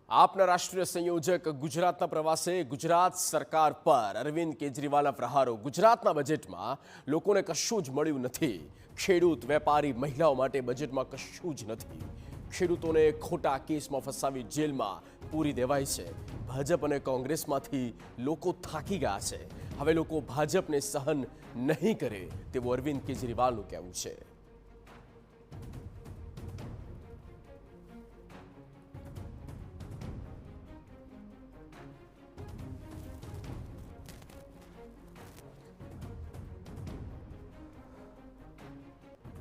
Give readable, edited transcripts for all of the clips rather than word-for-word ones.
આપના રાષ્ટ્રીય સંયોજક ગુજરાતના પ્રવાસે ગુજરાત સરકાર પર અરવિંદ કેજરીવાલના પ્રહારો। ગુજરાતના બજેટમાં લોકોને કશું જ મળ્યું નથી। ખેડૂત, વેપારી, મહિલાઓ માટે બજેટમાં કશું જ નથી। ખેડૂતોને ખોટા કેસમાં ફસાવી જેલમાં પૂરી દેવાય છે। ભાજપ અને કોંગ્રેસમાંથી લોકો થાકી ગયા છે। હવે લોકો ભાજપને સહન નહીં કરે તેવું અરવિંદ કેજરીવાલનું કહેવું છે।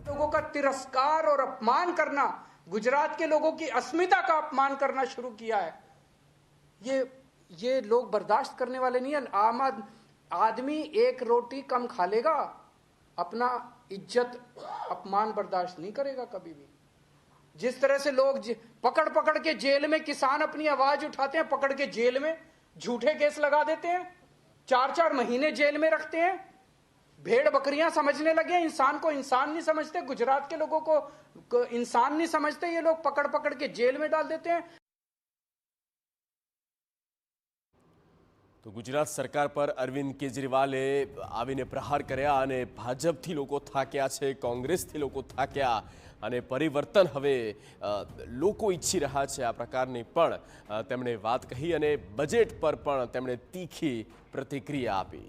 लोगों का तिरस्कार और अपमान करना, गुजरात के लोगों की अस्मिता का अपमान करना शुरू किया है। ये लोग बर्दाश्त करने वाले नहीं है। आम आदमी एक रोटी कम खा लेगा, अपना इज्जत अपमान बर्दाश्त नहीं करेगा कभी भी। जिस तरह से लोग पकड़ पकड़ के जेल में, किसान अपनी आवाज उठाते हैं, पकड़ के जेल में झूठे केस लगा देते हैं, 4-4 महीने जेल में रखते हैं। भेड़ बकरियां समझने लगे, इंसान को इंसान नहीं समझते, गुजरात के लोगों को इंसान नहीं समझते। ये लोग पकड़ पकड़ के जेल में डाल देते हैं। तो गुजरात सरकार पर अरविंद केजरीवाले आવીને પ્રહાર કર્યા અને ભાજપથી લોકો થાક્યા છે, કોંગ્રેસથી લોકો થાક્યા અને પરિવર્તન હવે લોકો ઈચ્છી રહ્યા છે। આ પ્રકારની પણ તેમણે વાત કહી અને બજેટ પર પણ તેમણે તીખી પ્રતિક્રિયા આપી।